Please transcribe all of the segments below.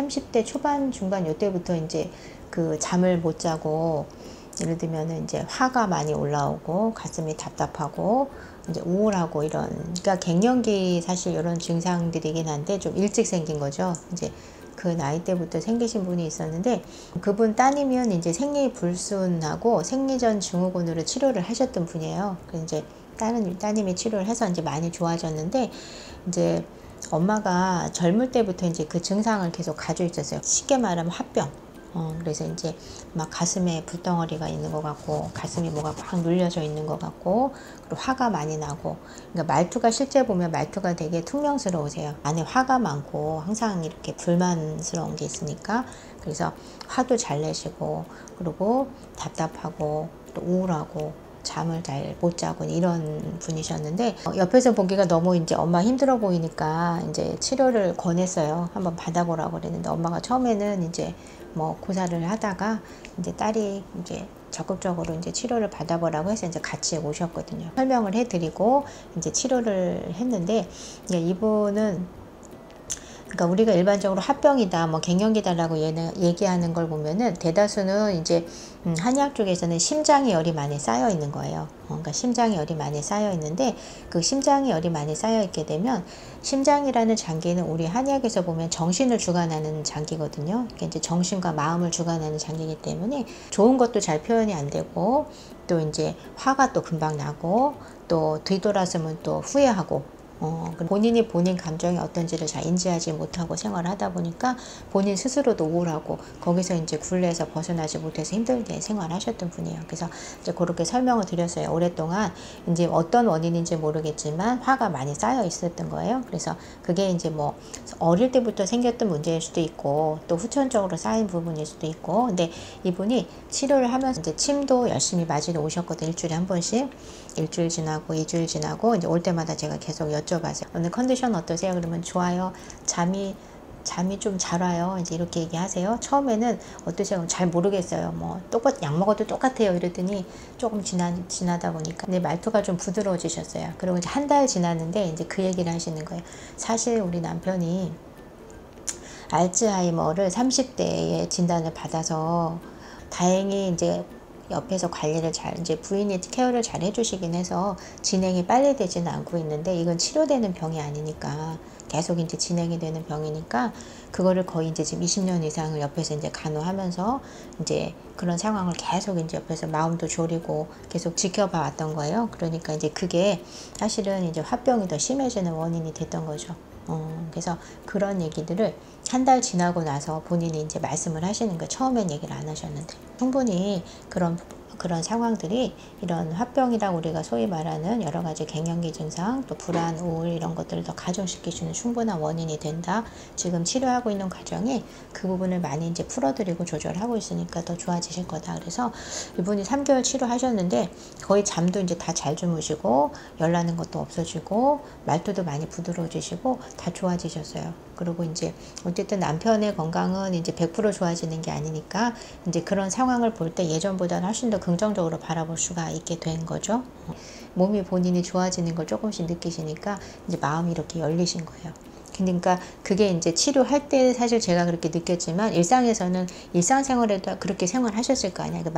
30대 초반 중반 요때부터 이제 그 잠을 못 자고, 예를 들면은 이제 화가 많이 올라오고 가슴이 답답하고 이제 우울하고 이런, 그러니까 갱년기 사실 이런 증상들이긴 한데 좀 일찍 생긴 거죠. 이제 그 나이 때부터 생기신 분이 있었는데, 그분 따님은 이제 생리불순하고 생리전 증후군으로 치료를 하셨던 분이에요. 그래서 이제 따님이 치료를 해서 이제 많이 좋아졌는데, 이제 엄마가 젊을 때부터 이제 그 증상을 계속 가지고 있었어요. 쉽게 말하면 화병. 그래서 이제 막 가슴에 불덩어리가 있는 것 같고, 가슴이 뭐가 막 눌려져 있는 것 같고, 그리고 화가 많이 나고, 그러니까 말투가 실제 보면 말투가 되게 퉁명스러우세요. 안에 화가 많고 항상 이렇게 불만스러운 게 있으니까. 그래서 화도 잘 내시고, 그리고 답답하고 또 우울하고 잠을 잘 못 자고 이런 분이셨는데, 옆에서 보기가 너무 이제 엄마 힘들어 보이니까 이제 치료를 권했어요. 한번 받아보라고 그랬는데, 엄마가 처음에는 이제 뭐 고사를 하다가 이제 딸이 이제 적극적으로 이제 치료를 받아보라고 해서 이제 같이 오셨거든요. 설명을 해드리고 이제 치료를 했는데, 이분은, 그러니까 우리가 일반적으로 합병이다, 뭐 갱년기다라고 얘기하는 걸 보면은 대다수는 이제 한의학 쪽에서는 심장에 열이 많이 쌓여 있는 거예요. 그러니까 심장에 열이 많이 쌓여 있는데, 그 심장에 열이 많이 쌓여 있게 되면, 심장이라는 장기는 우리 한의학에서 보면 정신을 주관하는 장기거든요. 그러니까 이제 정신과 마음을 주관하는 장기이기 때문에 좋은 것도 잘 표현이 안 되고, 또 이제 화가 또 금방 나고, 또 뒤돌아서면 또 후회하고, 본인이 본인 감정이 어떤지를 잘 인지하지 못하고 생활을 하다 보니까 본인 스스로도 우울하고, 거기서 이제 굴레에서 벗어나지 못해서 힘들게 생활하셨던 분이에요. 그래서 이제 그렇게 설명을 드렸어요. 오랫동안 이제 어떤 원인인지 모르겠지만 화가 많이 쌓여 있었던 거예요. 그래서 그게 이제 뭐 어릴 때부터 생겼던 문제일 수도 있고, 또 후천적으로 쌓인 부분일 수도 있고, 근데 이분이 치료를 하면서 이제 침도 열심히 맞으러 오셨거든요. 일주일에 한 번씩. 일주일 지나고 2주일 지나고 이제 올 때마다 제가 계속 여쭤봐서, 오늘 컨디션 어떠세요? 그러면 좋아요. 잠이 좀 잘 와요. 이제 이렇게 얘기하세요. 처음에는 어떠세요? 잘 모르겠어요. 뭐 약 먹어도 똑같아요. 이랬더니 조금 지나다 보니까 근데 말투가 좀 부드러워지셨어요. 그리고 이제 한 달 지났는데 이제 그 얘기를 하시는 거예요. 사실 우리 남편이 알츠하이머를 30대에 진단을 받아서, 다행히 이제 옆에서 관리를 이제 부인이 케어를 잘 해주시긴 해서 진행이 빨리 되지는 않고 있는데, 이건 치료되는 병이 아니니까 계속 이제 진행이 되는 병이니까, 그거를 거의 이제 지금 20년 이상을 옆에서 이제 간호하면서 이제 그런 상황을 계속 이제 옆에서 마음도 졸이고 계속 지켜봐 왔던 거예요. 그러니까 이제 그게 사실은 이제 화병이 더 심해지는 원인이 됐던 거죠. 그래서 그런 얘기들을 한 달 지나고 나서 본인이 이제 말씀을 하시는 거예요. 처음엔 얘기를 안 하셨는데. 충분히 그런 상황들이, 이런 화병이라고 우리가 소위 말하는 여러 가지 갱년기 증상, 또 불안, 우울 이런 것들을 더 가중시켜주는 충분한 원인이 된다. 지금 치료하고 있는 과정에 그 부분을 많이 이제 풀어드리고 조절하고 있으니까 더 좋아지실 거다. 그래서 이분이 3개월 치료하셨는데 거의 잠도 이제 다 잘 주무시고, 열나는 것도 없어지고, 말투도 많이 부드러워지시고 다 좋아지셨어요. 그리고 이제 어쨌든 남편의 건강은 이제 100% 좋아지는 게 아니니까, 이제 그런 상황을 볼 때 예전보다는 훨씬 더 긍정적으로 바라볼 수가 있게 된 거죠. 몸이 본인이 좋아지는 걸 조금씩 느끼시니까 이제 마음이 이렇게 열리신 거예요. 그러니까 그게 이제 치료할 때 사실 제가 그렇게 느꼈지만, 일상생활에도 그렇게 생활하셨을 거 아니야. 그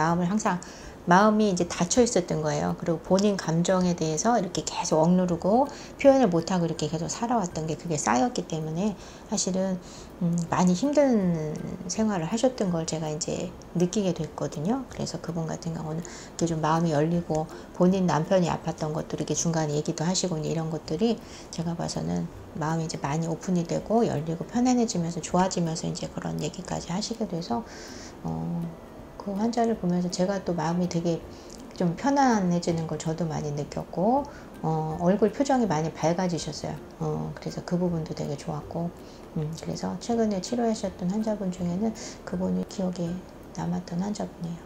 마음이 이제 닫혀 있었던 거예요. 그리고 본인 감정에 대해서 이렇게 계속 억누르고 표현을 못하고 이렇게 계속 살아왔던 게, 그게 쌓였기 때문에 사실은 많이 힘든 생활을 하셨던 걸 제가 이제 느끼게 됐거든요. 그래서 그분 같은 경우는 이렇게 좀 마음이 열리고, 본인 남편이 아팠던 것들 이렇게 중간에 얘기도 하시고, 이런 것들이 제가 봐서는 마음이 이제 많이 오픈이 되고 열리고 편안해지면서 좋아지면서 이제 그런 얘기까지 하시게 돼서, 그 환자를 보면서 제가 또 마음이 되게 좀 편안해지는 걸 저도 많이 느꼈고, 얼굴 표정이 많이 밝아지셨어요. 그래서 그 부분도 되게 좋았고, 그래서 최근에 치료하셨던 환자분 중에는 그분이 기억에 남았던 환자분이에요.